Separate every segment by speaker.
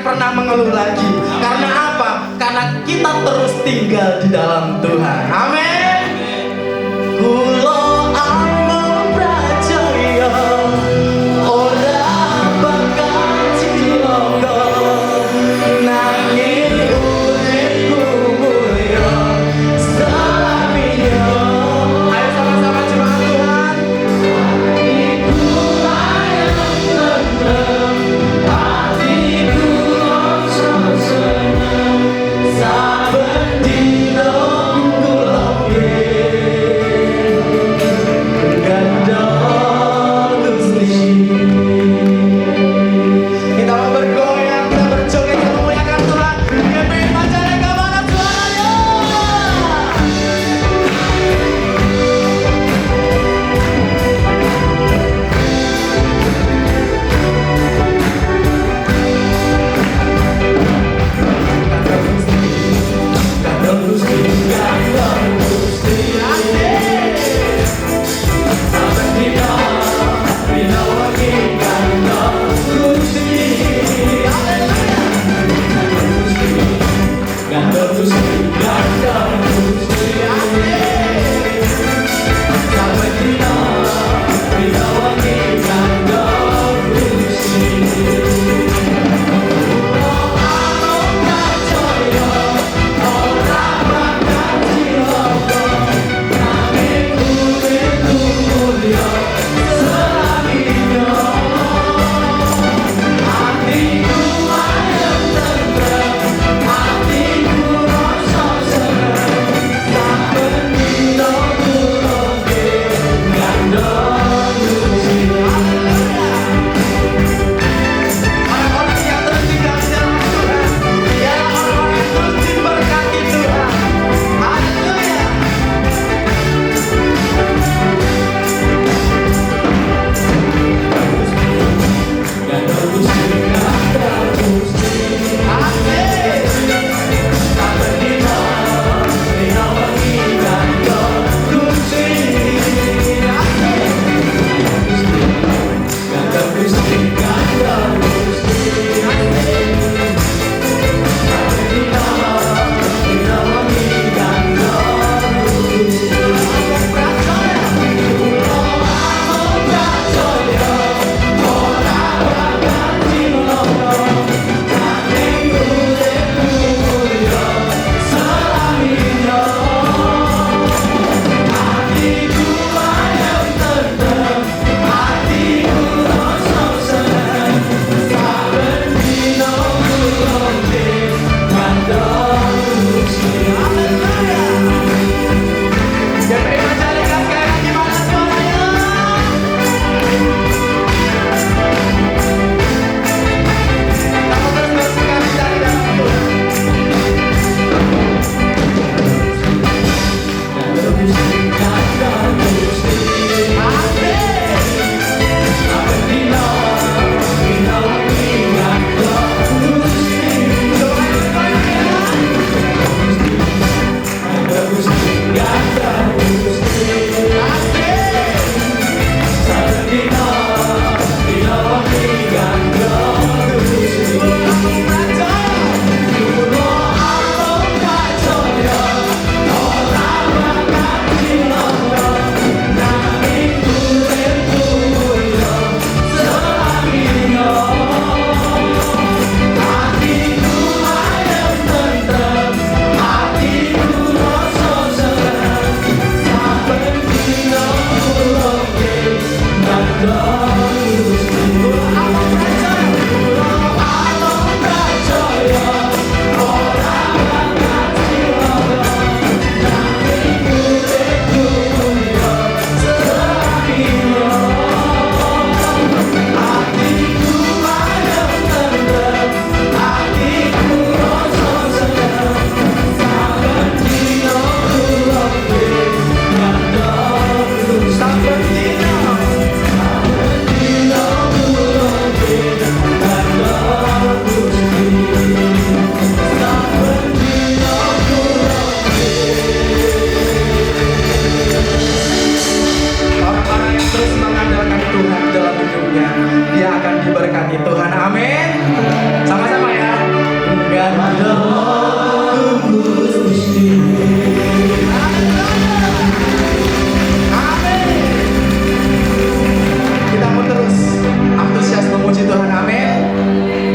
Speaker 1: pernah mengeluh lagi. Karena apa? Karena kita terus tinggal di dalam Tuhan. Amin. Kulo amung percaya ora bakal cilaka nanging uripku mulya selamanya. Ayo sama-sama jemaat Tuhan. Hatiku layak tenang, hatiku rasa senang, saben dina kulo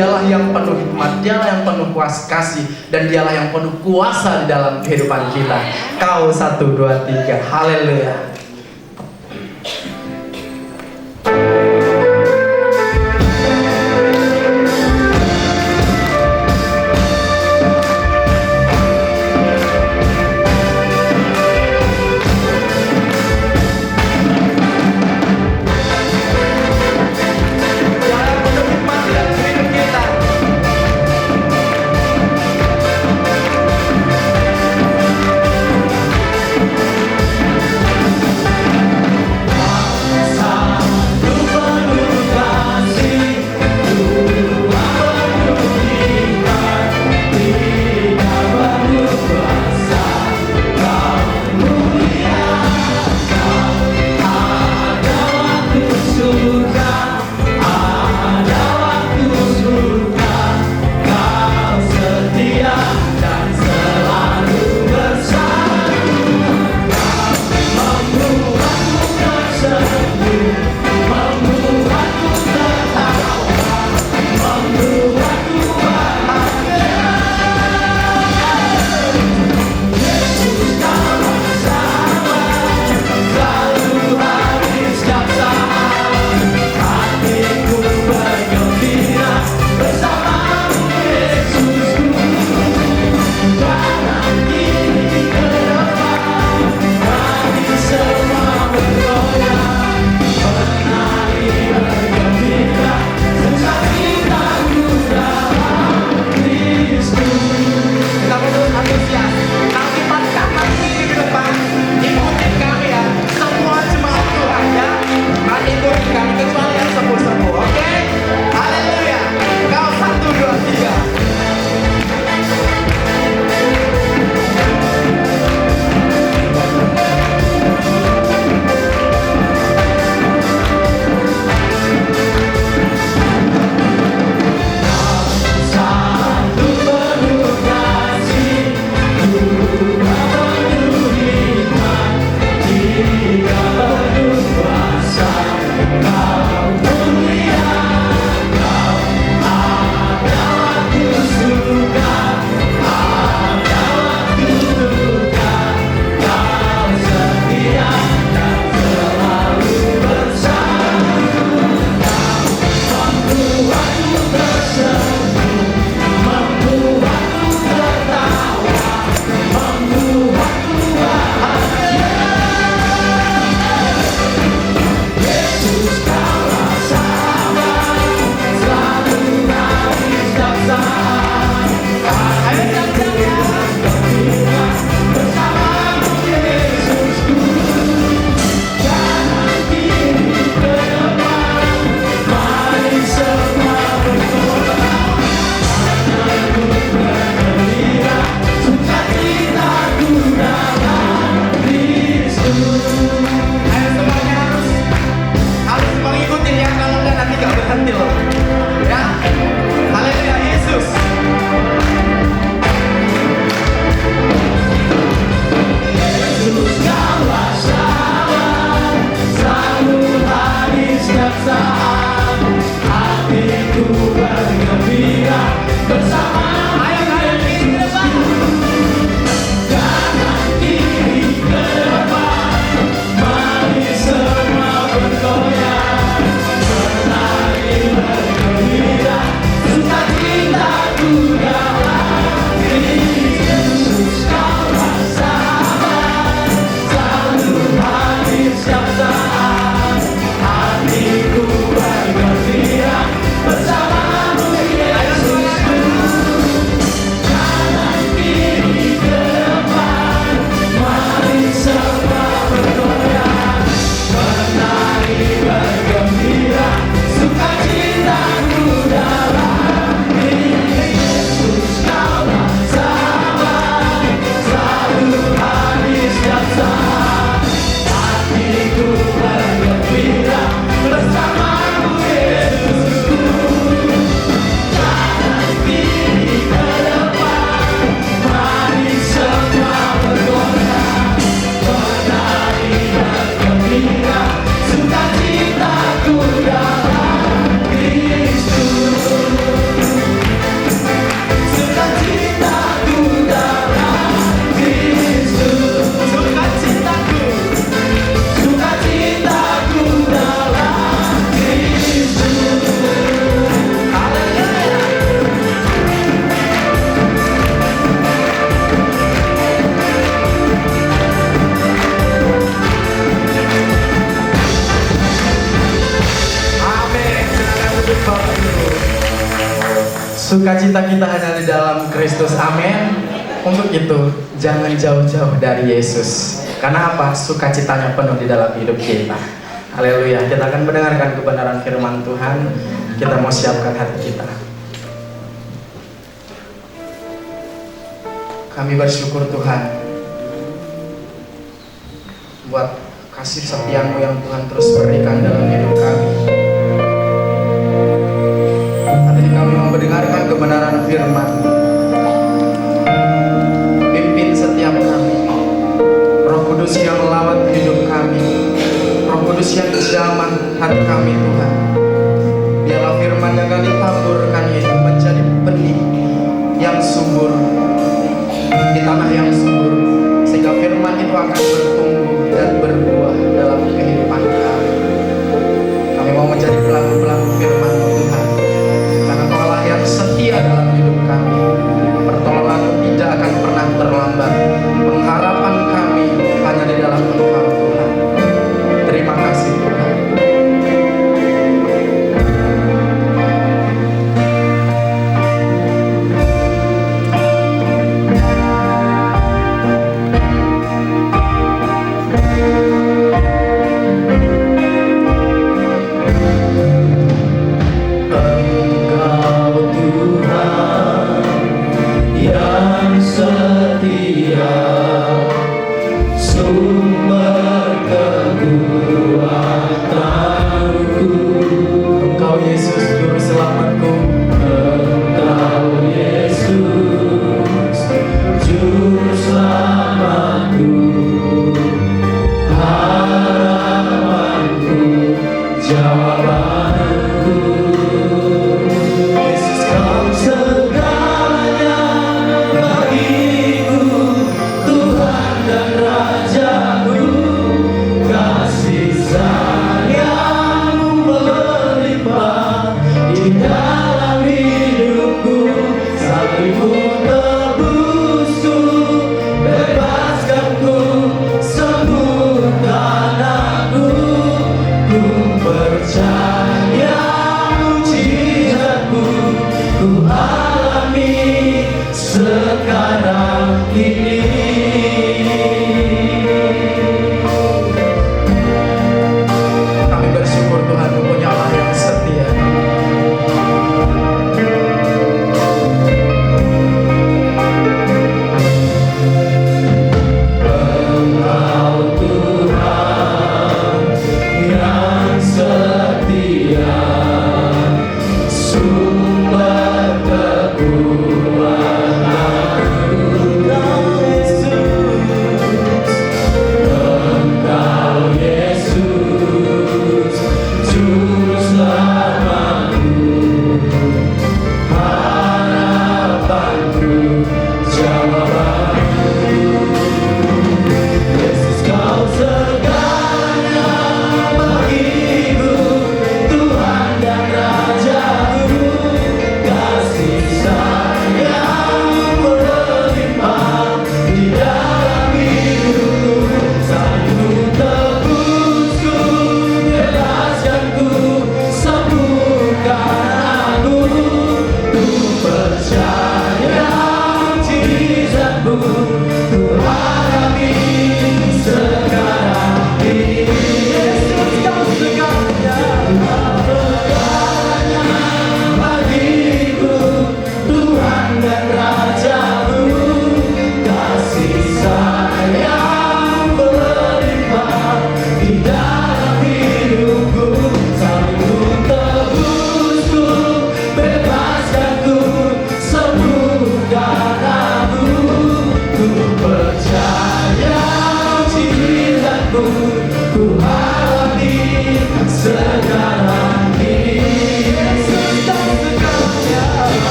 Speaker 1: Dialah yang penuh hikmat, Dialah yang penuh kasih, dan Dialah yang penuh kuasa di dalam kehidupan kita. Kau 1, 2, 3, haleluya. Sukacita kita hanya di dalam Kristus, amin. Untuk itu, jangan jauh-jauh dari Yesus. Karena apa? Sukacitanya penuh di dalam hidup kita. Haleluya. Kita akan mendengarkan kebenaran firman Tuhan. Kita mau siapkan hati kita. Kami bersyukur Tuhan buat kasih setia-Mu yang Tuhan terus berikan dalam hidup kami. Hari ini kami mau mendengarkan kebenaran firman. Pimpin setiap kami, Roh Kudus yang melawat hidup kami, Roh Kudus yang jamah hati kami Tuhan. Biarlah firman yang kami taburkan itu menjadi benih yang subur di tanah yang subur, sehingga firman itu akan bertumbuh dan berbuah dalam kehidupan kami. Kami mau menjadi pelaku-pelaku firman-Mu Tuhan, karena Kau Allah yang setia dalam hidup kami. Pertolongan-Mu tidak akan pernah terlambat. Pengharapan kami hanya di dalam Engkau Tuhan. Terima kasih Tuhan.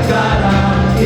Speaker 2: sekarang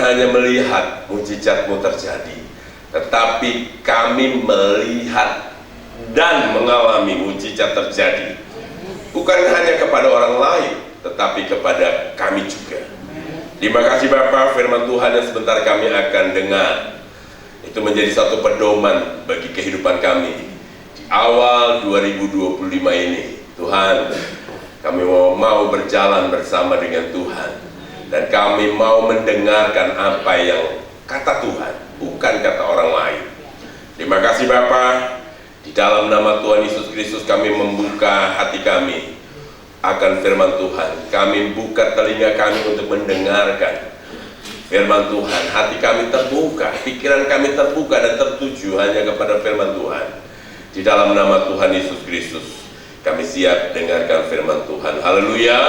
Speaker 2: hanya melihat mujizat-Mu terjadi, tetapi kami melihat dan mengalami mujizat terjadi, bukan hanya kepada orang lain, tetapi kepada kami juga. Terima kasih Bapak, firman Tuhan yang sebentar kami akan dengar, itu menjadi satu pedoman bagi kehidupan kami di awal 2025 ini. Tuhan, kami mau berjalan bersama dengan Tuhan, dan kami mau mendengarkan apa yang kata Tuhan, bukan kata orang lain. Terima kasih Bapa. Di dalam nama Tuhan Yesus Kristus kami membuka hati kami akan firman Tuhan. Kami buka telinga kami untuk mendengarkan firman Tuhan. Hati kami terbuka, pikiran kami terbuka dan tertuju hanya kepada firman Tuhan. Di dalam nama Tuhan Yesus Kristus kami siap dengarkan firman Tuhan. Haleluya,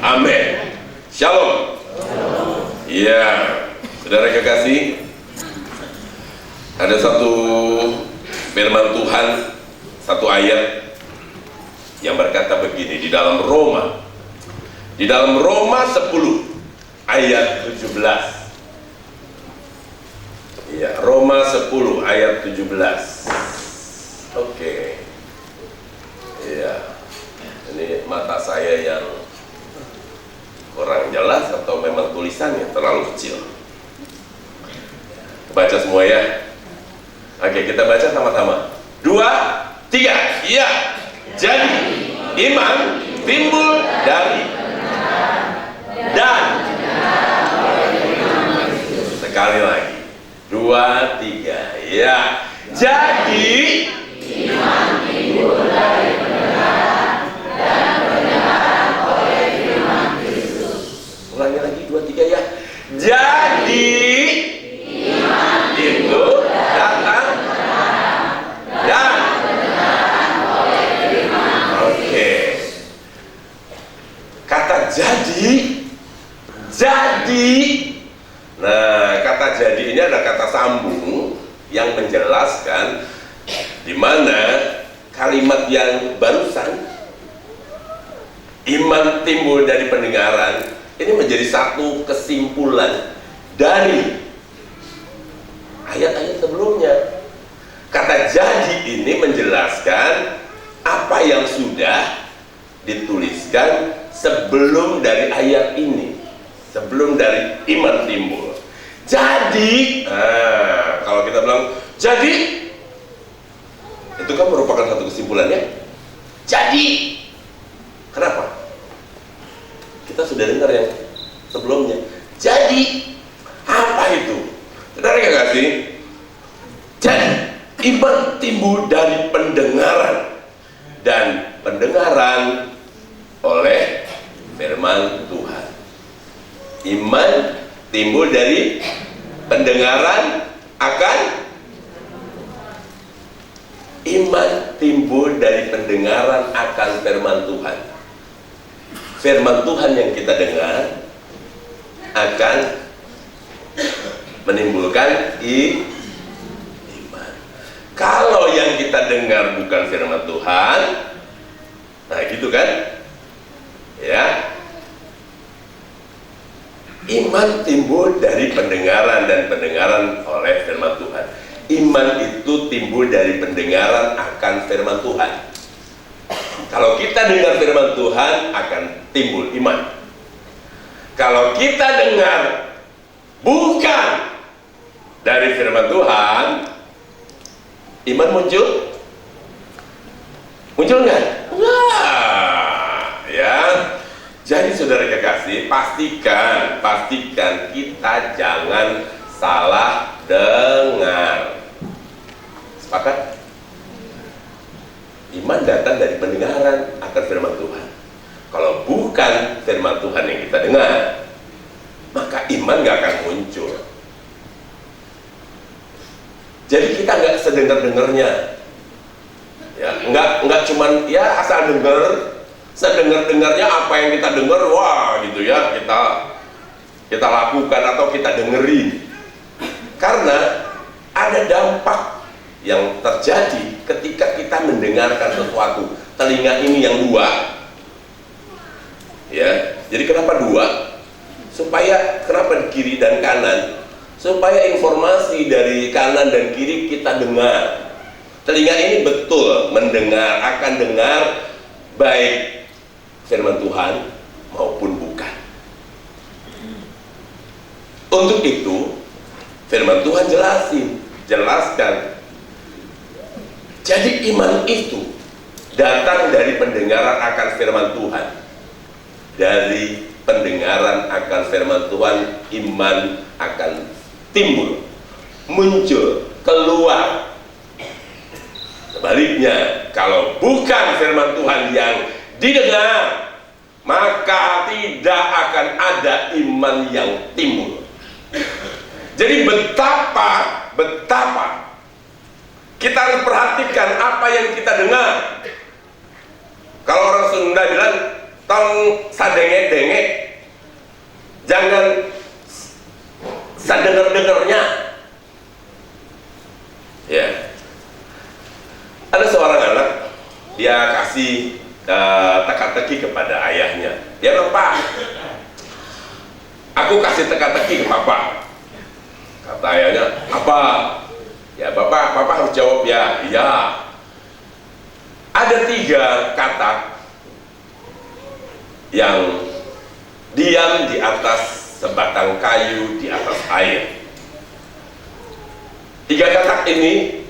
Speaker 2: amin. Shalom. Ya, saudara kekasih, ada satu firman Tuhan, satu ayat yang berkata begini di dalam Roma 10 ayat 17. Ya, Roma 10 ayat 17. Oke. Ya, ini mata saya yang kurang jelas atau memang tulisannya terlalu kecil. Baca semua ya. Oke, kita baca sama-sama. 2, 3. Iya. Jadi iman timbul dari dan Sekali lagi. 2, 3. Ya. Jadi
Speaker 3: iman timbul dari pendengaran dan pendengaran oleh firman Kristus.
Speaker 2: Ulangi lagi 2, 3 ya. Jadi
Speaker 3: Iman
Speaker 2: itu datang dan
Speaker 3: oleh firman.
Speaker 2: oke. Kata jadi. Nah, kata jadi ini adalah kata sambung yang menjelaskan di mana kalimat yang barusan iman timbul dari pendengaran ini menjadi satu kesimpulan dari ayat-ayat sebelumnya. Kata jadi ini menjelaskan apa yang sudah dituliskan sebelum dari ayat ini, sebelum dari iman timbul. Jadi, kalau kita bilang jadi, itu kan merupakan satu kesimpulannya. Jadi, kenapa? Kita sudah dengar yang sebelumnya. Jadi, apa itu? Saudara nggak kasih? Jadi, iman timbul dari pendengaran dan pendengaran oleh firman Tuhan. Iman timbul dari pendengaran akan firman Tuhan. Firman Tuhan yang kita dengar akan menimbulkan iman. Kalau yang kita dengar bukan firman Tuhan, nah gitu kan? Ya. Iman timbul dari pendengaran dan pendengaran oleh firman Tuhan. Iman itu timbul dari pendengaran akan firman Tuhan. Kalau kita dengar firman Tuhan akan timbul iman. Kalau kita dengar bukan dari firman Tuhan, iman muncul? Muncul nggak? Nah, ya. Jadi saudara kekasih, pastikan kita jangan salah dengar. Sepakat? Iman datang dari pendengaran akan firman Tuhan. Kalau bukan firman Tuhan yang kita dengar, maka iman gak akan muncul. Jadi kita nggak sedengar-dengarnya, ya, nggak cuman ya asal dengar. Sedengar-dengarnya apa yang kita dengar, wah gitu ya, kita lakukan atau kita dengerin. Karena ada dampak yang terjadi ketika kita mendengarkan sesuatu. Telinga ini yang dua, ya. Jadi kenapa dua? Kenapa kiri dan kanan? Supaya informasi dari kanan dan kiri kita dengar. Telinga ini betul mendengar, akan dengar baik firman Tuhan maupun bukan. Untuk itu firman Tuhan jelaskan. Jadi iman itu datang dari pendengaran akan firman Tuhan. Dari pendengaran akan firman Tuhan, iman akan timbul, muncul, keluar. Sebaliknya, kalau bukan firman Tuhan yang didengar, maka tidak akan ada iman yang timbul. Jadi betapa kita harus perhatikan apa yang kita dengar. Kalau orang Sunda bilang tong sadenge-denge, jangan sadenger-dengernya. Ya. Ada seorang anak, dia kasih teka-teki kepada ayahnya. Dia bilang, "Pak, aku kasih teka-teki ke Papa." Kata ayahnya, "Apa?" "Ya Bapak harus jawab ya." "Iya." Ada 3 kata yang diam di atas sebatang kayu di atas air. 3 kata ini,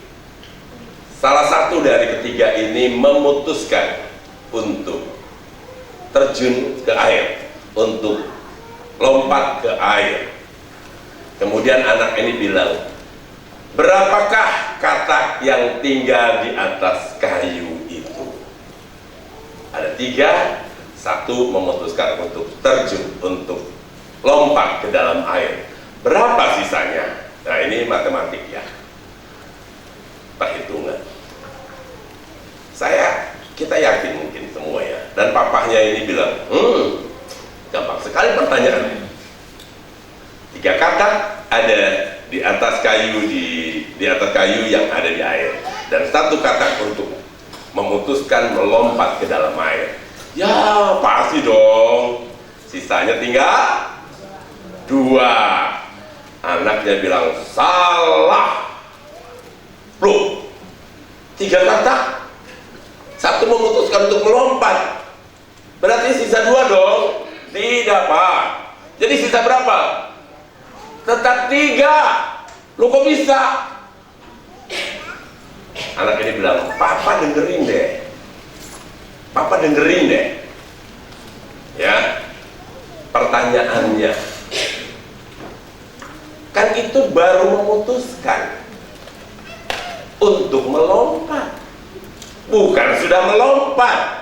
Speaker 2: salah satu dari ketiga ini memutuskan untuk terjun ke air, untuk lompat ke air. Kemudian anak ini bilang, berapakah katak yang tinggal di atas kayu itu? Ada 3, 1 memutuskan untuk terjun, untuk lompat ke dalam air. Berapa sisanya? Nah, ini matematik ya, perhitungan. Kita yakin mungkin semua ya. Dan papahnya ini bilang, gampang sekali pertanyaannya. 3 katak ada di atas kayu, di atas kayu yang ada di air, dan 1 katak untuk memutuskan melompat ke dalam air. Ya pasti dong, sisanya tinggal 2. Anaknya bilang, salah. Loh, 3 katak, 1 memutuskan untuk melompat, berarti sisa 2 dong. Tidak Pak, jadi sisa berapa? Tetap 3. Lo kok bisa? Anak ini bilang, Papa dengerin deh, Papa dengerin deh ya. Pertanyaannya kan itu baru memutuskan untuk melompat, bukan sudah melompat.